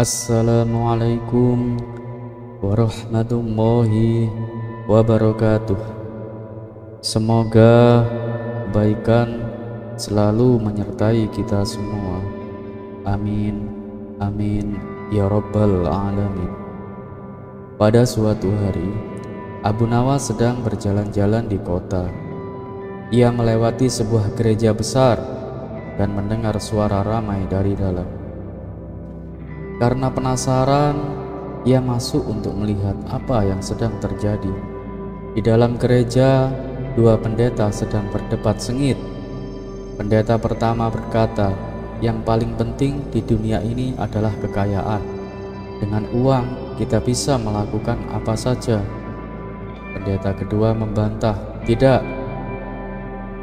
Assalamualaikum warahmatullahi wabarakatuh. Semoga kebaikan selalu menyertai kita semua. Amin, amin, ya rabbal alamin. Pada suatu hari, Abu Nawas sedang berjalan-jalan di kota. Ia melewati sebuah gereja besar dan mendengar suara ramai dari dalam. Karena penasaran, ia masuk untuk melihat apa yang sedang terjadi. Di dalam gereja, dua pendeta sedang berdebat sengit. Pendeta pertama berkata, yang paling penting di dunia ini adalah kekayaan. Dengan uang, kita bisa melakukan apa saja. Pendeta kedua membantah, tidak.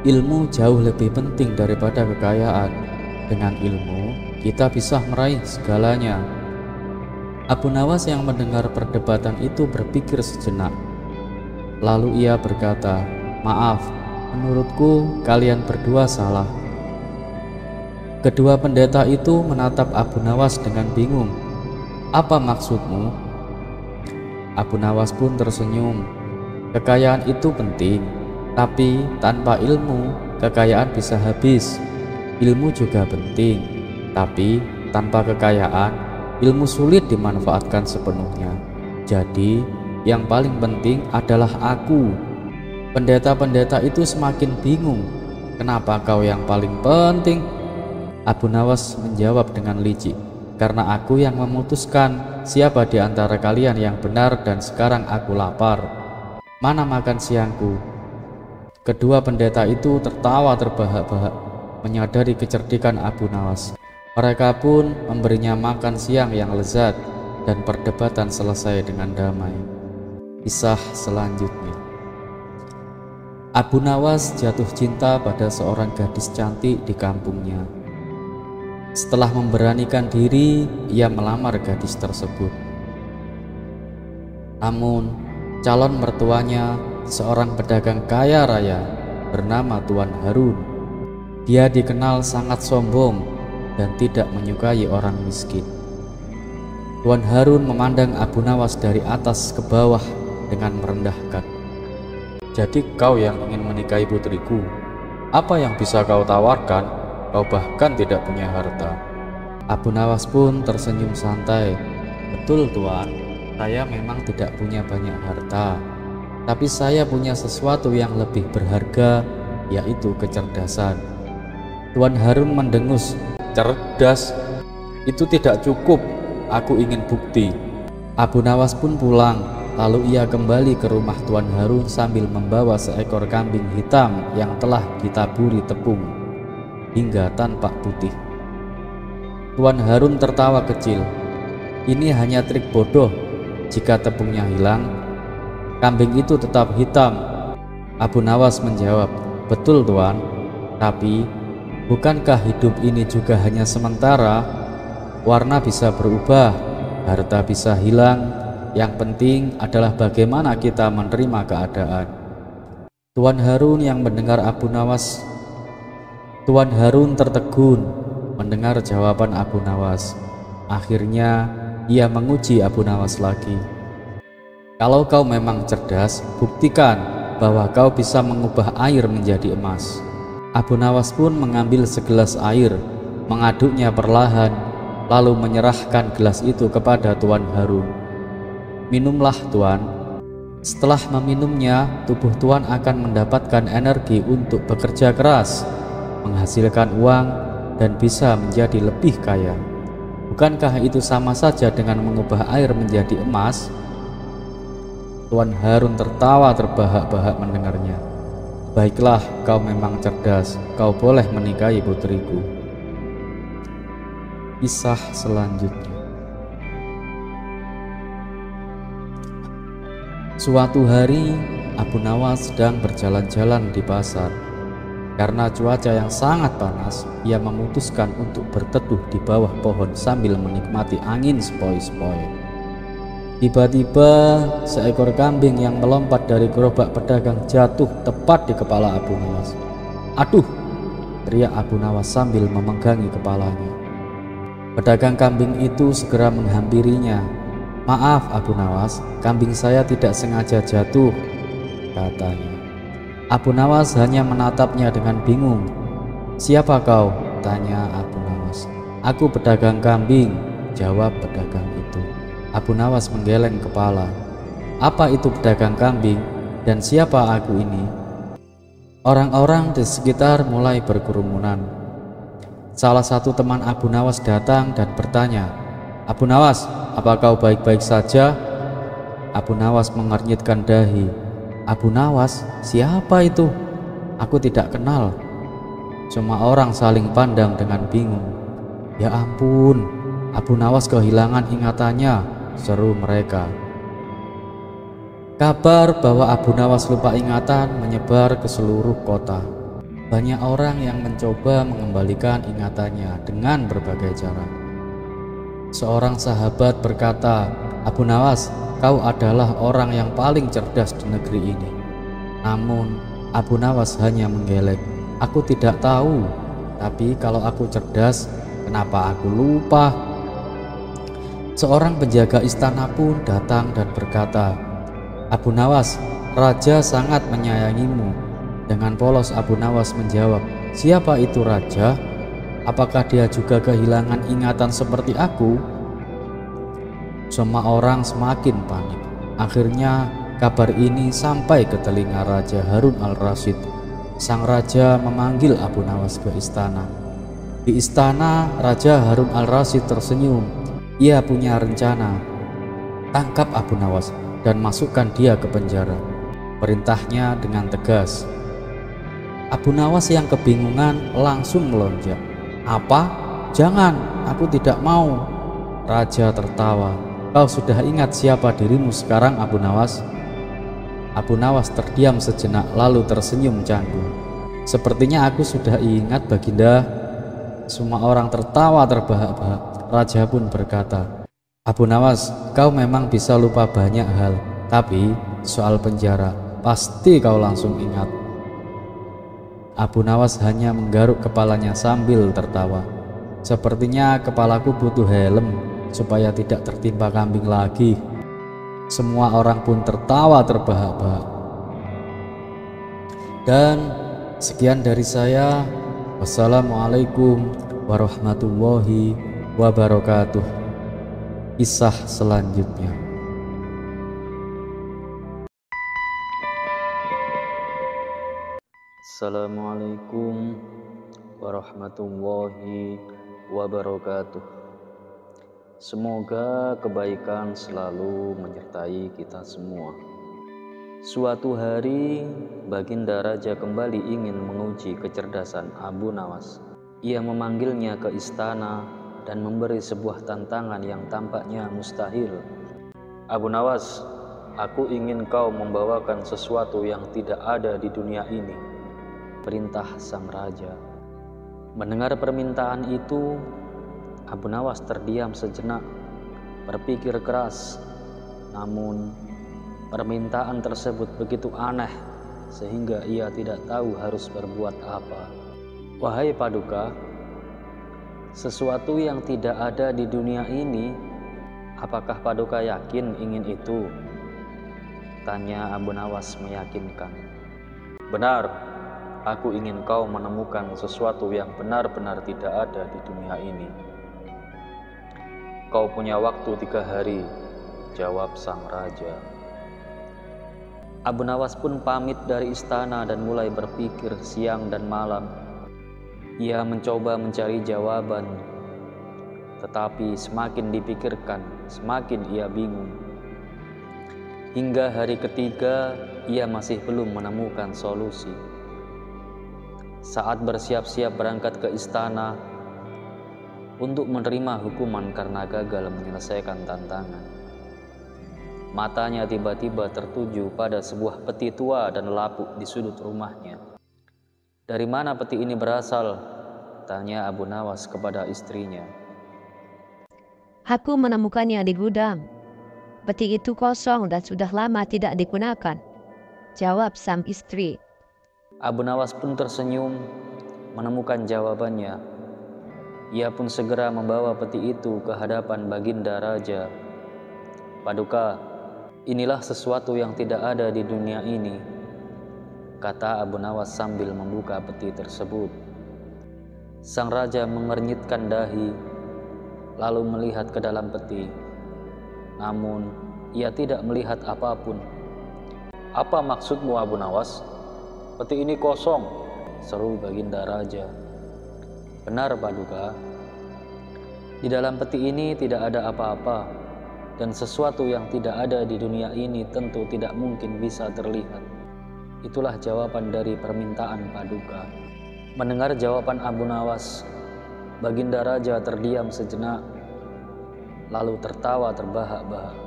Ilmu jauh lebih penting daripada kekayaan. Dengan ilmu, kita bisa meraih segalanya. Abu Nawas yang mendengar perdebatan itu berpikir sejenak. Lalu ia berkata, maaf, menurutku kalian berdua salah. Kedua pendeta itu menatap Abu Nawas dengan bingung. Apa maksudmu? Abu Nawas pun tersenyum. Kekayaan itu penting, tapi tanpa ilmu, kekayaan bisa habis. Ilmu juga penting, tapi tanpa kekayaan, ilmu sulit dimanfaatkan sepenuhnya. Jadi, yang paling penting adalah aku. Pendeta-pendeta itu semakin bingung. Kenapa kau yang paling penting? Abu Nawas menjawab dengan licik, karena aku yang memutuskan siapa di antara kalian yang benar dan sekarang aku lapar. Mana makan siangku? Kedua pendeta itu tertawa terbahak-bahak menyadari kecerdikan Abu Nawas. Mereka pun memberinya makan siang yang lezat dan perdebatan selesai dengan damai. Kisah selanjutnya. Abu Nawas jatuh cinta pada seorang gadis cantik di kampungnya. Setelah memberanikan diri, ia melamar gadis tersebut. Namun, calon mertuanya seorang pedagang kaya raya bernama Tuan Harun. Dia dikenal sangat sombong dan tidak menyukai orang miskin. Tuan Harun memandang Abu Nawas dari atas ke bawah dengan merendahkan. Jadi kau yang ingin menikahi putriku? Apa yang bisa kau tawarkan? Kau bahkan tidak punya harta. Abu Nawas pun tersenyum santai. Betul Tuan, saya memang tidak punya banyak harta, tapi saya punya sesuatu yang lebih berharga, yaitu kecerdasan. Tuan Harun mendengus. Cerdas? Itu tidak cukup. Aku ingin bukti. Abu Nawas pun pulang. Lalu ia kembali ke rumah Tuan Harun sambil membawa seekor kambing hitam yang telah ditaburi tepung hingga tampak putih. Tuan Harun tertawa kecil. Ini hanya trik bodoh. Jika tepungnya hilang, kambing itu tetap hitam. Abu Nawas menjawab, betul Tuan, tapi bukankah hidup ini juga hanya sementara? Warna bisa berubah, harta bisa hilang. Yang penting adalah bagaimana kita menerima keadaan. Tuan Harun yang mendengar Abu Nawas, Tuan Harun tertegun mendengar jawaban Abu Nawas. Akhirnya ia menguji Abu Nawas lagi. Kalau kau memang cerdas, buktikan bahwa kau bisa mengubah air menjadi emas. Abu Nawas pun mengambil segelas air, mengaduknya perlahan, lalu menyerahkan gelas itu kepada Tuan Harun. Minumlah Tuan. Setelah meminumnya, tubuh Tuan akan mendapatkan energi untuk bekerja keras, menghasilkan uang, dan bisa menjadi lebih kaya. Bukankah itu sama saja dengan mengubah air menjadi emas? Tuan Harun tertawa terbahak-bahak mendengarnya. Baiklah, kau memang cerdas. Kau boleh menikahi putriku. Kisah selanjutnya. Suatu hari, Abu Nawas sedang berjalan-jalan di pasar. Karena cuaca yang sangat panas, ia memutuskan untuk berteduh di bawah pohon sambil menikmati angin sepoi-sepoi. Tiba-tiba seekor kambing yang melompat dari gerobak pedagang jatuh tepat di kepala Abu Nawas. Aduh, teriak Abu Nawas sambil memegangi kepalanya. Pedagang kambing itu segera menghampirinya. "Maaf Abu Nawas, kambing saya tidak sengaja jatuh," katanya. Abu Nawas hanya menatapnya dengan bingung. "Siapa kau?" tanya Abu Nawas. "Aku pedagang kambing," jawab pedagang itu. Abu Nawas menggeleng kepala. "Apa itu pedagang kambing dan siapa aku ini?" Orang-orang di sekitar mulai berkerumunan. Salah satu teman Abu Nawas datang dan bertanya, "Abu Nawas, apa kau baik-baik saja?" Abu Nawas mengernyitkan dahi. "Abu Nawas, siapa itu? Aku tidak kenal." Semua orang saling pandang dengan bingung. "Ya ampun, Abu Nawas kehilangan ingatannya," seru mereka. Kabar bahwa Abu Nawas lupa ingatan menyebar ke seluruh kota. Banyak orang yang mencoba mengembalikan ingatannya dengan berbagai cara. Seorang sahabat berkata, "Abu Nawas, kau adalah orang yang paling cerdas di negeri ini." Namun Abu Nawas hanya menggeleng. "Aku tidak tahu, tapi kalau aku cerdas, kenapa aku lupa?" Seorang penjaga istana pun datang dan berkata, "Abu Nawas, raja sangat menyayangimu." Dengan polos Abu Nawas menjawab, "Siapa itu raja? Apakah dia juga kehilangan ingatan seperti aku?" Semua orang semakin panik. Akhirnya kabar ini sampai ke telinga Raja Harun al-Rasyid. Sang raja memanggil Abu Nawas ke istana. Di istana, Raja Harun al-Rasyid tersenyum. Ia punya rencana. "Tangkap Abu Nawas dan masukkan dia ke penjara," perintahnya dengan tegas. Abu Nawas yang kebingungan langsung melonjak. "Apa? Jangan, aku tidak mau." Raja tertawa. "Kau sudah ingat siapa dirimu sekarang, Abu Nawas?" Abu Nawas terdiam sejenak lalu tersenyum canggung. "Sepertinya aku sudah ingat, Baginda." Semua orang tertawa terbahak-bahak. Raja pun berkata, "Abu Nawas, kau memang bisa lupa banyak hal, tapi soal penjara pasti kau langsung ingat." Abu Nawas hanya menggaruk kepalanya sambil tertawa. "Sepertinya kepalaku butuh helm supaya tidak tertimpa kambing lagi." Semua orang pun tertawa terbahak-bahak. Dan sekian dari saya. Wassalamualaikum warahmatullahi wabarakatuh. Kisah selanjutnya. Assalamualaikum warahmatullahi wabarakatuh. Semoga kebaikan selalu menyertai kita semua. Suatu hari, Baginda Raja kembali ingin menguji kecerdasan Abu Nawas. Ia memanggilnya ke istana dan memberi sebuah tantangan yang tampaknya mustahil. "Abu Nawas, aku ingin kau membawakan sesuatu yang tidak ada di dunia ini," perintah sang raja. Mendengar permintaan itu, Abu Nawas terdiam sejenak, berpikir keras. Namun permintaan tersebut begitu aneh sehingga ia tidak tahu harus berbuat apa. "Wahai Paduka, sesuatu yang tidak ada di dunia ini, apakah Paduka yakin ingin itu?" tanya Abu Nawas meyakinkan. "Benar. Aku ingin kau menemukan sesuatu yang benar-benar tidak ada di dunia ini." "Kau punya waktu 3 hari, jawab sang raja. Abu Nawas pun pamit dari istana dan mulai berpikir siang dan malam. Ia mencoba mencari jawaban, tetapi semakin dipikirkan, semakin ia bingung. Hingga hari ketiga, ia masih belum menemukan solusi. Saat bersiap-siap berangkat ke istana untuk menerima hukuman karena gagal menyelesaikan tantangan, matanya tiba-tiba tertuju pada sebuah peti tua dan lapuk di sudut rumahnya. "Dari mana peti ini berasal?" tanya Abu Nawas kepada istrinya. "Aku menemukannya di gudang. Peti itu kosong dan sudah lama tidak digunakan," jawab sang istri. Abu Nawas pun tersenyum menemukan jawabannya. Ia pun segera membawa peti itu ke hadapan Baginda Raja. "Paduka, inilah sesuatu yang tidak ada di dunia ini," kata Abu Nawas sambil membuka peti tersebut. Sang raja mengernyitkan dahi, lalu melihat ke dalam peti. Namun, ia tidak melihat apapun. "Apa maksudmu, Abu Nawas? Peti ini kosong," seru Baginda Raja. "Benar, Paduka. Di dalam peti ini tidak ada apa-apa, dan sesuatu yang tidak ada di dunia ini tentu tidak mungkin bisa terlihat." Itulah jawaban dari permintaan Paduka. Mendengar jawaban Abu Nawas, Baginda Raja terdiam sejenak, lalu tertawa terbahak-bahak.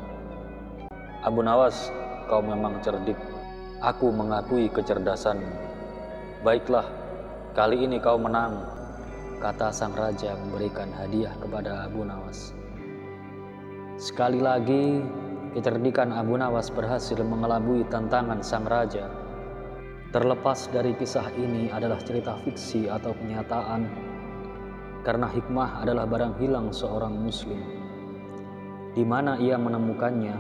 "Abu Nawas, kau memang cerdik. Aku mengakui kecerdasanmu. Baiklah, kali ini kau menang," kata sang raja memberikan hadiah kepada Abu Nawas. Sekali lagi, kecerdikan Abu Nawas berhasil mengelabui tantangan sang raja. Terlepas dari kisah ini adalah cerita fiksi atau kenyataan, karena hikmah adalah barang hilang seorang muslim. Di mana ia menemukannya,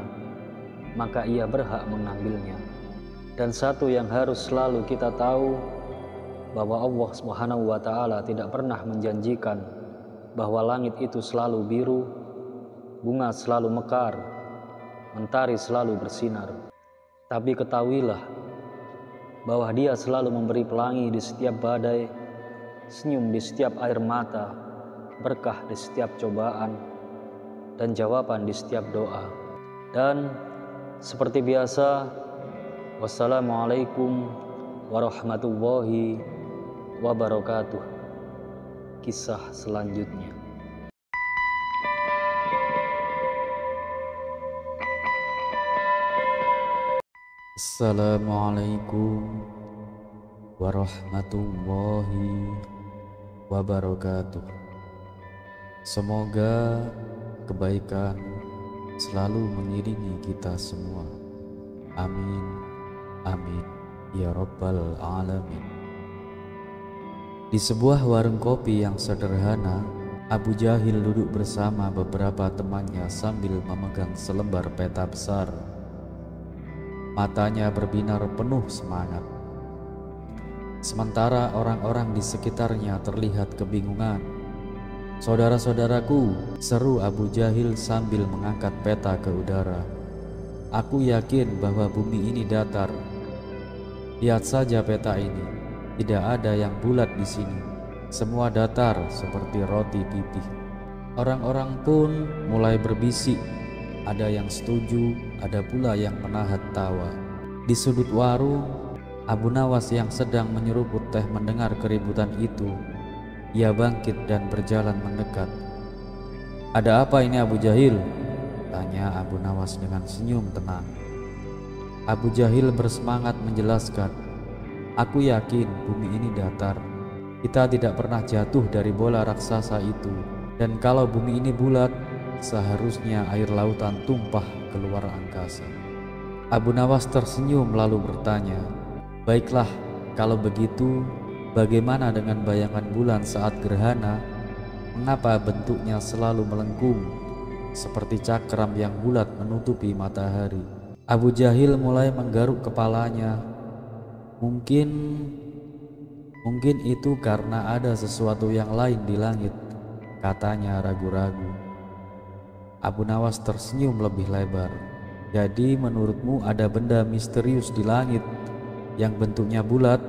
maka ia berhak mengambilnya. Dan satu yang harus selalu kita tahu, bahwa Allah Subhanahu wa Ta'ala tidak pernah menjanjikan bahwa langit itu selalu biru, bunga selalu mekar, mentari selalu bersinar. Tapi ketahuilah bahwa Dia selalu memberi pelangi di setiap badai, senyum di setiap air mata, berkah di setiap cobaan, dan jawaban di setiap doa. Dan seperti biasa, wassalamualaikum warahmatullahi wabarakatuh. Kisah selanjutnya. Assalamualaikum warahmatullahi wabarakatuh. Semoga kebaikan selalu mengiringi kita semua. Amin, amin, ya Rabbal Alamin. Di sebuah warung kopi yang sederhana, Abu Jahil duduk bersama beberapa temannya sambil memegang selembar peta besar. Matanya berbinar penuh semangat. Sementara orang-orang di sekitarnya terlihat kebingungan. "Saudara-saudaraku," seru Abu Jahil sambil mengangkat peta ke udara, "aku yakin bahwa bumi ini datar. Lihat saja peta ini. Tidak ada yang bulat di sini. Semua datar seperti roti pipih." Orang-orang pun mulai berbisik. Ada yang setuju, ada pula yang menahan tawa. Di sudut warung, Abu Nawas yang sedang menyeruput teh mendengar keributan itu. Ia bangkit dan berjalan mendekat. "Ada apa ini, Abu Jahil?" tanya Abu Nawas dengan senyum tenang. Abu Jahil bersemangat menjelaskan, "Aku yakin bumi ini datar. Kita tidak pernah jatuh dari bola raksasa itu. Dan kalau bumi ini bulat, seharusnya air lautan tumpah keluar angkasa." Abu Nawas tersenyum lalu bertanya, "Baiklah, kalau begitu bagaimana dengan bayangan bulan saat gerhana? Mengapa bentuknya selalu melengkung seperti cakram yang bulat menutupi matahari?" Abu Jahil mulai menggaruk kepalanya. Mungkin itu karena ada sesuatu yang lain di langit, katanya ragu-ragu. Abu Nawas tersenyum lebih lebar. "Jadi menurutmu ada benda misterius di langit yang bentuknya bulat?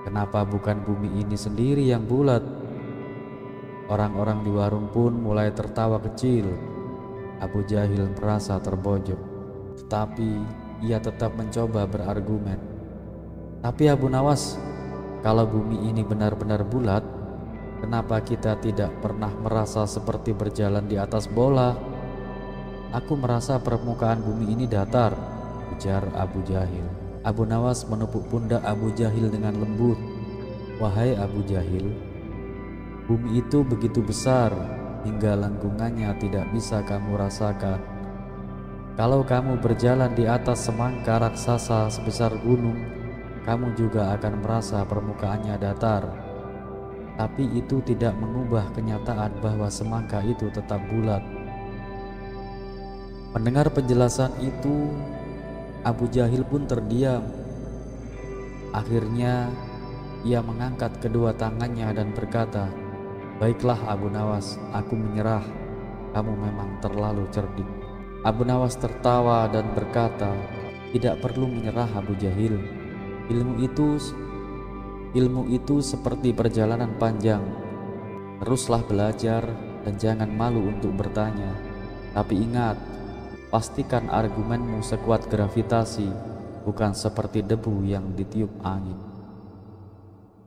Kenapa bukan bumi ini sendiri yang bulat?" Orang-orang di warung pun mulai tertawa kecil. Abu Jahil merasa terbojok, tetapi ia tetap mencoba berargumen. "Tapi Abu Nawas, kalau bumi ini benar-benar bulat, kenapa kita tidak pernah merasa seperti berjalan di atas bola? Aku merasa permukaan bumi ini datar," ujar Abu Jahil. Abu Nawas menepuk pundak Abu Jahil dengan lembut. "Wahai Abu Jahil, bumi itu begitu besar hingga lengkungannya tidak bisa kamu rasakan. Kalau kamu berjalan di atas semangka raksasa sebesar gunung, kamu juga akan merasa permukaannya datar. Tapi itu tidak mengubah kenyataan bahwa semangka itu tetap bulat. Mendengar penjelasan itu, Abu Jahil pun terdiam. Akhirnya ia mengangkat kedua tangannya dan berkata, "Baiklah Abu Nawas, aku menyerah. Kamu memang terlalu cerdik." Abu Nawas tertawa dan berkata, "Tidak perlu menyerah Abu Jahil. Ilmu itu seperti perjalanan panjang. Teruslah belajar dan jangan malu untuk bertanya. Tapi ingat, pastikan argumenmu sekuat gravitasi, bukan seperti debu yang ditiup angin."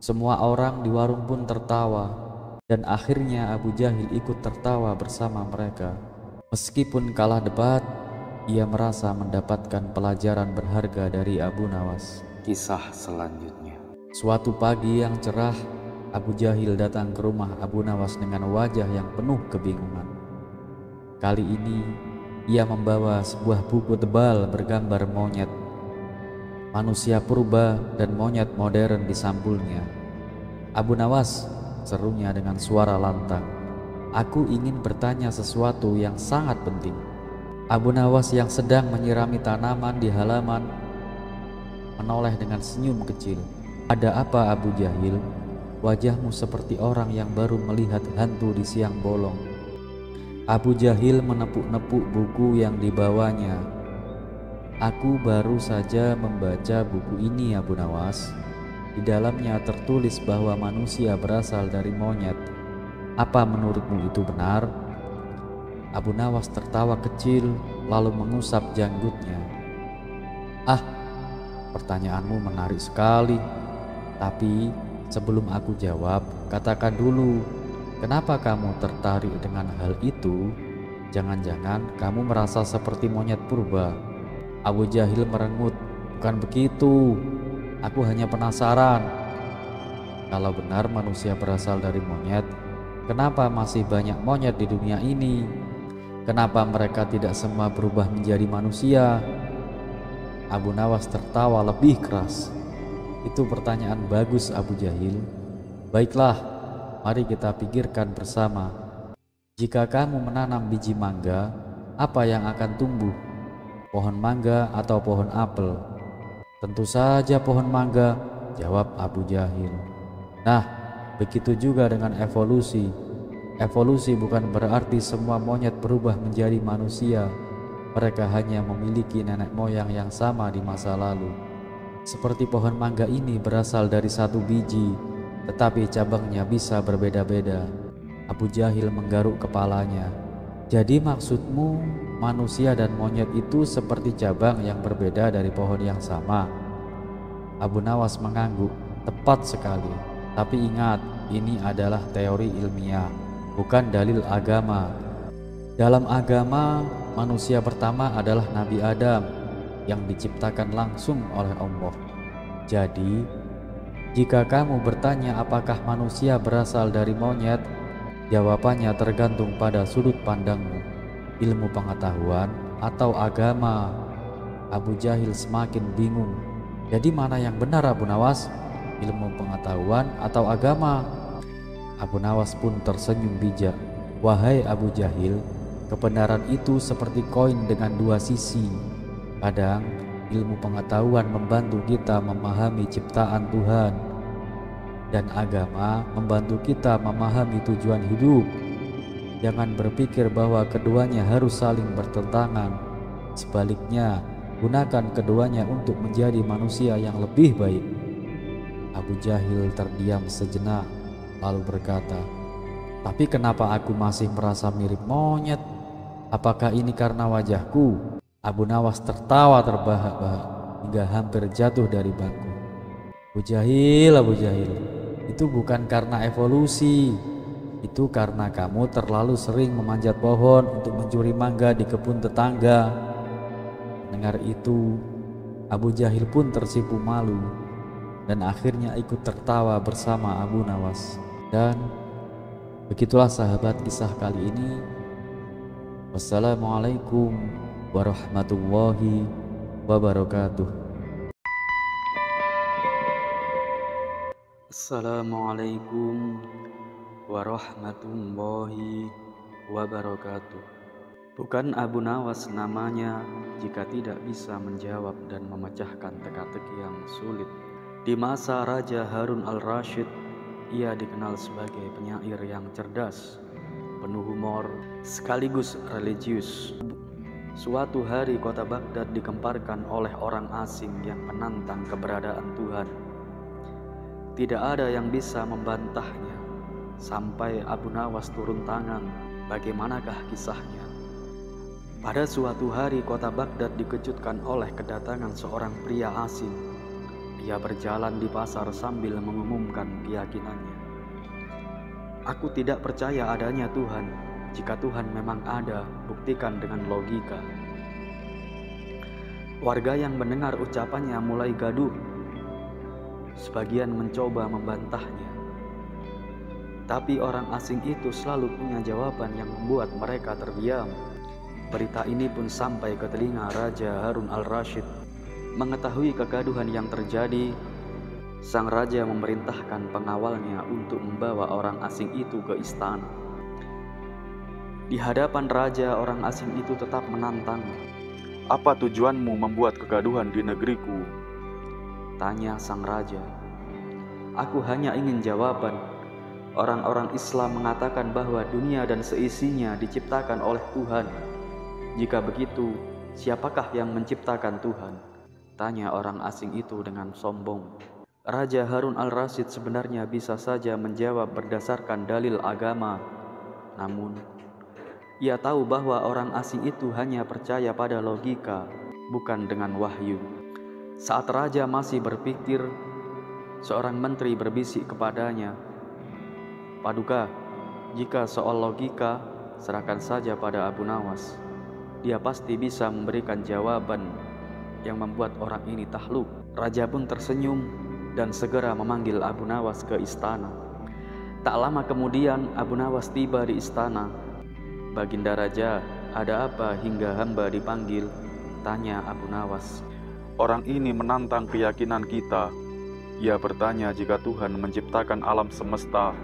Semua orang di warung pun tertawa, dan akhirnya Abu Jahil ikut tertawa bersama mereka. Meskipun kalah debat, ia merasa mendapatkan pelajaran berharga dari Abu Nawas. Kisah selanjutnya. Suatu pagi yang cerah, Abu Jahil datang ke rumah Abu Nawas dengan wajah yang penuh kebingungan. Kali ini ia membawa sebuah buku tebal bergambar monyet, manusia purba dan monyet modern di sampulnya. "Abu Nawas," serunya dengan suara lantang, "aku ingin bertanya sesuatu yang sangat penting." Abu Nawas yang sedang menyirami tanaman di halaman menoleh dengan senyum kecil. "Ada apa Abu Jahil? Wajahmu seperti orang yang baru melihat hantu di siang bolong." Abu Jahil menepuk-nepuk buku yang dibawanya. "Aku baru saja membaca buku ini Abu Nawas. Di dalamnya tertulis bahwa manusia berasal dari monyet. Apa menurutmu itu benar?" Abu Nawas tertawa kecil lalu mengusap janggutnya. "Ah, pertanyaanmu menarik sekali. Tapi sebelum aku jawab, katakan dulu, kenapa kamu tertarik dengan hal itu? Jangan-jangan kamu merasa seperti monyet purba?" Abu Jahil merengut. "Bukan begitu. Aku hanya penasaran. Kalau benar manusia berasal dari monyet, kenapa masih banyak monyet di dunia ini? Kenapa mereka tidak semua berubah menjadi manusia?" Abu Nawas tertawa lebih keras. "Itu pertanyaan bagus Abu Jahil. Baiklah, mari kita pikirkan bersama. Jika kamu menanam biji mangga, apa yang akan tumbuh? Pohon mangga atau pohon apel?" "Tentu saja pohon mangga," jawab Abu Jahil. "Nah, begitu juga dengan evolusi. Evolusi bukan berarti semua monyet berubah menjadi manusia. Mereka hanya memiliki nenek moyang yang sama di masa lalu. Seperti pohon mangga ini berasal dari satu biji, tetapi cabangnya bisa berbeda-beda." Abu Jahil menggaruk kepalanya. "Jadi maksudmu manusia dan monyet itu seperti cabang yang berbeda dari pohon yang sama?" Abu Nawas mengangguk. "Tepat sekali. Tapi ingat, ini adalah teori ilmiah, bukan dalil agama. Dalam agama, manusia pertama adalah Nabi Adam yang diciptakan langsung oleh Allah. Jadi, jika kamu bertanya apakah manusia berasal dari monyet, jawabannya tergantung pada sudut pandangmu, ilmu pengetahuan atau agama." Abu Jahil semakin bingung. "Jadi mana yang benar Abu Nawas? Ilmu pengetahuan atau agama?" Abu Nawas pun tersenyum bijak. "Wahai Abu Jahil, kebenaran itu seperti koin dengan dua sisi. Kadang ilmu pengetahuan membantu kita memahami ciptaan Tuhan, dan agama membantu kita memahami tujuan hidup. Jangan berpikir bahwa keduanya harus saling bertentangan. Sebaliknya, gunakan keduanya untuk menjadi manusia yang lebih baik." Abu Jahil terdiam sejenak lalu berkata, "Tapi kenapa aku masih merasa mirip monyet? Apakah ini karena wajahku?" Abu Nawas tertawa terbahak-bahak hingga hampir jatuh dari bangku. Abu Jahil, itu bukan karena evolusi. Itu karena kamu terlalu sering memanjat pohon untuk mencuri mangga di kebun tetangga." Mendengar itu, Abu Jahil pun tersipu malu dan akhirnya ikut tertawa bersama Abu Nawas. Dan begitulah sahabat kisah kali ini. Wassalamualaikum warahmatullahi wabarakatuh. Assalamualaikum warahmatullahi wabarakatuh. Bukan Abu Nawas namanya jika tidak bisa menjawab dan memecahkan teka-teki yang sulit. Di masa Raja Harun al-Rasyid, ia dikenal sebagai penyair yang cerdas, penuh humor, sekaligus religius. Suatu hari kota Baghdad digemparkan oleh orang asing yang menantang keberadaan Tuhan. Tidak ada yang bisa membantahnya, sampai Abu Nawas turun tangan. Bagaimanakah kisahnya? Pada suatu hari kota Baghdad dikejutkan oleh kedatangan seorang pria asing. Ia berjalan di pasar sambil mengumumkan keyakinannya. Aku tidak percaya adanya Tuhan. Jika Tuhan memang ada, buktikan dengan logika. Warga yang mendengar ucapannya mulai gaduh. Sebagian mencoba membantahnya. Tapi orang asing itu selalu punya jawaban yang membuat mereka terdiam. Berita ini pun sampai ke telinga Raja Harun al-Rasyid. Mengetahui kegaduhan yang terjadi, sang raja memerintahkan pengawalnya untuk membawa orang asing itu ke istana. Di hadapan raja, orang asing itu tetap menantang. Apa tujuanmu membuat kegaduhan di negeriku? Tanya sang raja. Aku hanya ingin jawaban. Orang-orang Islam mengatakan bahwa dunia dan seisinya diciptakan oleh Tuhan. Jika begitu, siapakah yang menciptakan Tuhan? Tanya orang asing itu dengan sombong. Raja Harun al-Rasyid sebenarnya bisa saja menjawab berdasarkan dalil agama. Namun, ia tahu bahwa orang asing itu hanya percaya pada logika, bukan dengan wahyu. Saat raja masih berpikir, seorang menteri berbisik kepadanya, Paduka, jika soal logika, serahkan saja pada Abu Nawas. Dia pasti bisa memberikan jawaban yang membuat orang ini takluk. Raja pun tersenyum dan segera memanggil Abu Nawas ke istana. Tak lama kemudian Abu Nawas tiba di istana. Baginda Raja, ada apa hingga hamba dipanggil? Tanya Abu Nawas. Orang ini menantang keyakinan kita. Ia bertanya jika Tuhan menciptakan alam semesta,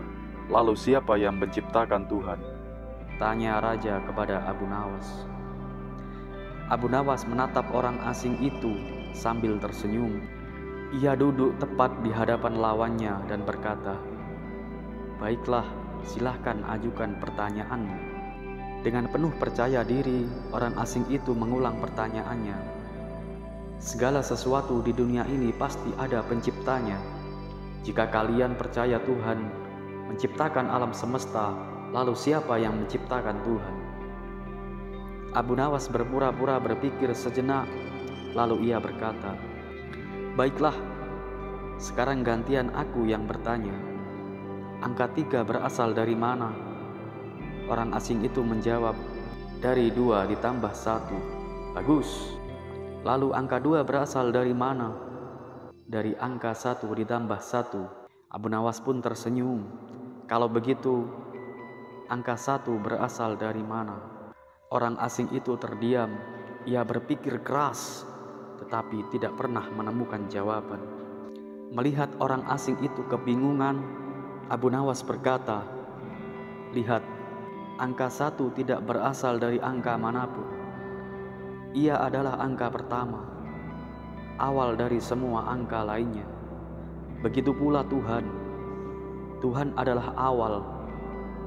lalu siapa yang menciptakan Tuhan? Tanya raja kepada Abu Nawas. Abu Nawas menatap orang asing itu sambil tersenyum. Ia duduk tepat di hadapan lawannya dan berkata, Baiklah, silahkan ajukan pertanyaanmu. Dengan penuh percaya diri, orang asing itu mengulang pertanyaannya. Segala sesuatu di dunia ini pasti ada penciptanya. Jika kalian percaya Tuhan menciptakan alam semesta, lalu siapa yang menciptakan Tuhan? Abu Nawas berpura-pura berpikir sejenak, lalu ia berkata, Baiklah, sekarang gantian aku yang bertanya. Angka 3 berasal dari mana? Orang asing itu menjawab, dari 2 ditambah 1. Bagus. Lalu angka 2 berasal dari mana? Dari angka 1 ditambah 1. Abu Nawas pun tersenyum. Kalau begitu, angka 1 berasal dari mana? Orang asing itu terdiam. Ia berpikir keras, tetapi tidak pernah menemukan jawaban. Melihat orang asing itu kebingungan, Abu Nawas berkata, Lihat, angka 1 tidak berasal dari angka manapun. Ia adalah angka pertama, awal dari semua angka lainnya. Begitu pula Tuhan. Tuhan adalah awal,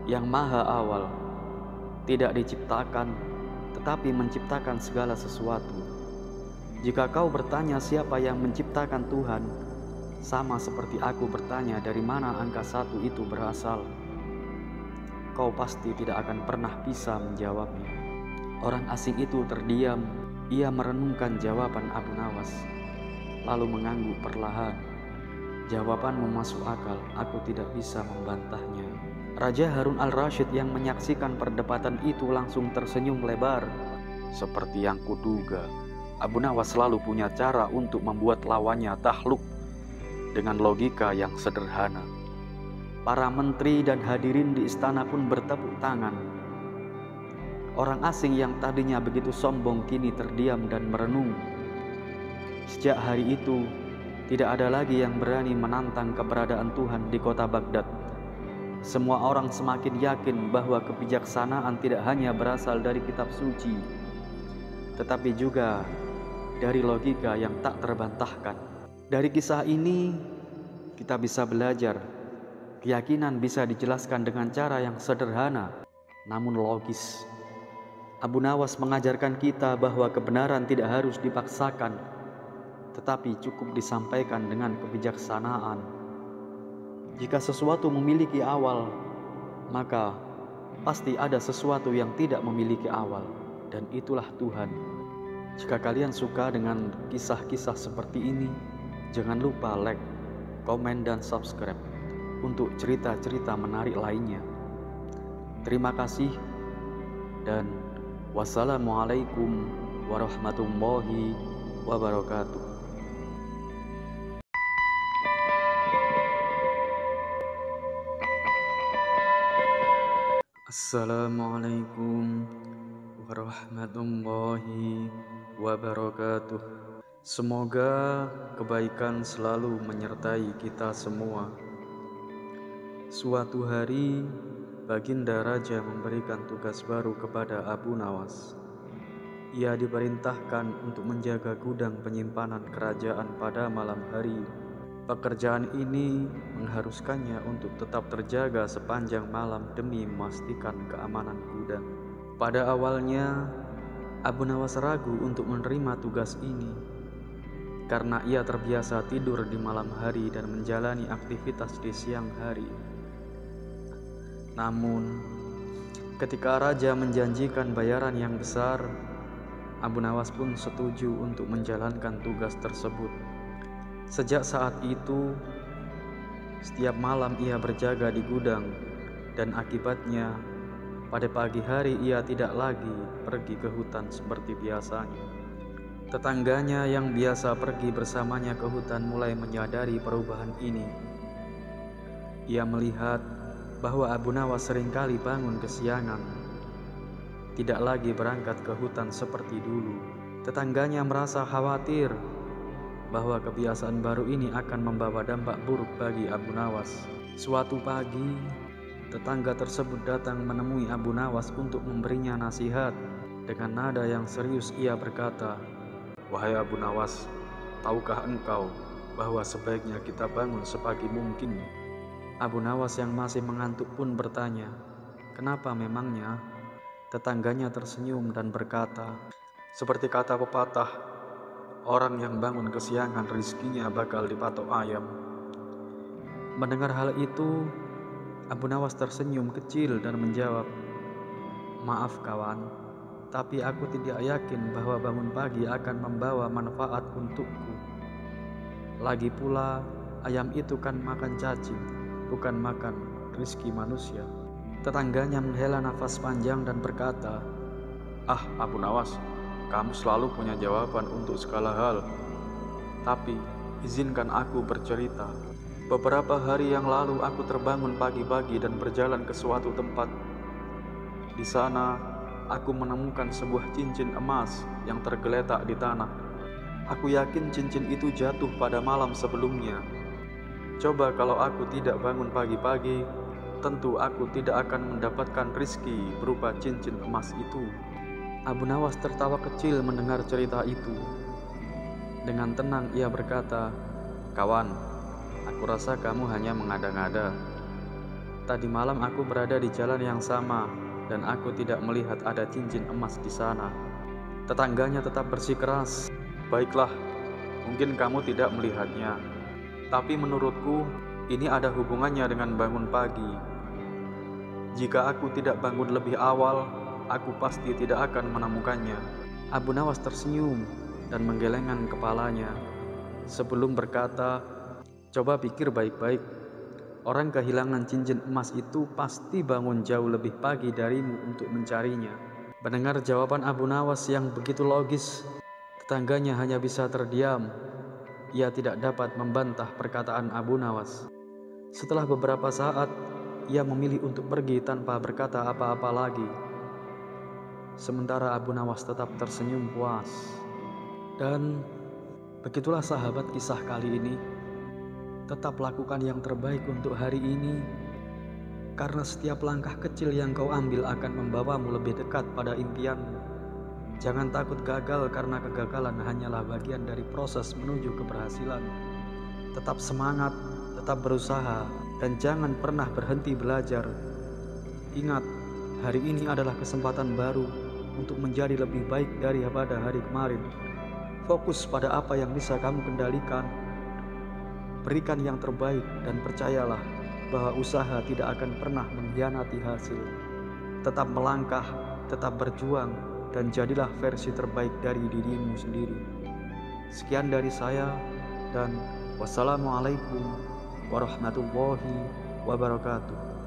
yang maha awal, tidak diciptakan, tetapi menciptakan segala sesuatu. Jika kau bertanya siapa yang menciptakan Tuhan, sama seperti aku bertanya dari mana angka 1 itu berasal, kau pasti tidak akan pernah bisa menjawabnya. Orang asing itu terdiam. Ia merenungkan jawaban Abu Nawas, lalu mengangguk perlahan. Jawabanmu masuk akal, aku tidak bisa membantahnya. Raja Harun al-Rasyid yang menyaksikan perdebatan itu langsung tersenyum lebar. Seperti yang kuduga, Abu Nawas selalu punya cara untuk membuat lawannya takluk dengan logika yang sederhana. Para menteri dan hadirin di istana pun bertepuk tangan. Orang asing yang tadinya begitu sombong kini terdiam dan merenung. Sejak hari itu, Tidak ada lagi yang berani menantang keberadaan Tuhan di kota Baghdad. Semua orang semakin yakin bahwa kebijaksanaan tidak hanya berasal dari kitab suci, tetapi juga dari logika yang tak terbantahkan. Dari kisah ini, kita bisa belajar, keyakinan bisa dijelaskan dengan cara yang sederhana, namun logis. Abu Nawas mengajarkan kita bahwa kebenaran tidak harus dipaksakan, tetapi cukup disampaikan dengan kebijaksanaan. Jika sesuatu memiliki awal, maka pasti ada sesuatu yang tidak memiliki awal, dan itulah Tuhan. Jika kalian suka dengan kisah-kisah seperti ini, jangan lupa like, komen, dan subscribe untuk cerita-cerita menarik lainnya. Terima kasih, dan wassalamualaikum warahmatullahi wabarakatuh. Assalamualaikum warahmatullahi wabarakatuh. Semoga kebaikan selalu menyertai kita semua. Suatu hari, Baginda Raja memberikan tugas baru kepada Abu Nawas. Ia diperintahkan untuk menjaga gudang penyimpanan kerajaan pada malam hari. Pekerjaan ini mengharuskannya untuk tetap terjaga sepanjang malam demi memastikan keamanan gudang. Pada awalnya, Abu Nawas ragu untuk menerima tugas ini karena ia terbiasa tidur di malam hari dan menjalani aktivitas di siang hari. Namun, ketika raja menjanjikan bayaran yang besar, Abu Nawas pun setuju untuk menjalankan tugas tersebut. Sejak saat itu, setiap malam ia berjaga di gudang, dan akibatnya pada pagi hari ia tidak lagi pergi ke hutan seperti biasanya. Tetangganya yang biasa pergi bersamanya ke hutan mulai menyadari perubahan ini. Ia melihat bahwa Abu Nawas seringkali bangun kesiangan, tidak lagi berangkat ke hutan seperti dulu. Tetangganya merasa khawatir bahwa kebiasaan baru ini akan membawa dampak buruk bagi Abu Nawas. Suatu pagi, tetangga tersebut datang menemui Abu Nawas untuk memberinya nasihat. Dengan nada yang serius ia berkata, "Wahai Abu Nawas, tahukah engkau bahwa sebaiknya kita bangun sepagi mungkin?" Abu Nawas yang masih mengantuk pun bertanya, "Kenapa memangnya?" Tetangganya tersenyum dan berkata, "Seperti kata pepatah, orang yang bangun kesiangan rizkinya bakal dipatok ayam." Mendengar hal itu, Abu Nawas tersenyum kecil dan menjawab, "Maaf kawan, tapi aku tidak yakin bahwa bangun pagi akan membawa manfaat untukku. Lagi pula, ayam itu kan makan cacing, bukan makan rizki manusia." Tetangganya menghela nafas panjang dan berkata, "Ah, Abu Nawas, kamu selalu punya jawaban untuk segala hal. Tapi, izinkan aku bercerita. Beberapa hari yang lalu aku terbangun pagi-pagi dan berjalan ke suatu tempat. Di sana, aku menemukan sebuah cincin emas yang tergeletak di tanah. Aku yakin cincin itu jatuh pada malam sebelumnya. Coba kalau aku tidak bangun pagi-pagi, tentu aku tidak akan mendapatkan rizki berupa cincin emas itu." Abu Nawas tertawa kecil mendengar cerita itu. Dengan tenang ia berkata, "Kawan, aku rasa kamu hanya mengada-ngada. Tadi malam aku berada di jalan yang sama dan aku tidak melihat ada cincin emas di sana." Tetangganya tetap bersikeras, "Baiklah, mungkin kamu tidak melihatnya. Tapi menurutku, ini ada hubungannya dengan bangun pagi. Jika aku tidak bangun lebih awal, aku pasti tidak akan menemukannya." Abu Nawas tersenyum dan menggelengkan kepalanya sebelum berkata, "Coba pikir baik-baik. Orang kehilangan cincin emas itu pasti bangun jauh lebih pagi darimu untuk mencarinya." Mendengar jawaban Abu Nawas yang begitu logis, tetangganya hanya bisa terdiam. Ia tidak dapat membantah perkataan Abu Nawas. Setelah beberapa saat, ia memilih untuk pergi tanpa berkata apa-apa lagi. Sementara Abu Nawas tetap tersenyum puas. Dan Begitulah sahabat kisah kali ini. Tetap lakukan yang terbaik untuk hari ini, karena setiap langkah kecil yang kau ambil akan membawamu lebih dekat pada impianmu. Jangan takut gagal, karena kegagalan hanyalah bagian dari proses menuju keberhasilan. Tetap semangat, tetap berusaha, dan jangan pernah berhenti belajar. Ingat, hari ini adalah kesempatan baru untuk menjadi lebih baik daripada hari kemarin. Fokus pada apa yang bisa kamu kendalikan. Berikan yang terbaik dan percayalah bahwa usaha tidak akan pernah mengkhianati hasil. Tetap melangkah, tetap berjuang, dan jadilah versi terbaik dari dirimu sendiri. Sekian dari saya, dan wassalamualaikum warahmatullahi wabarakatuh.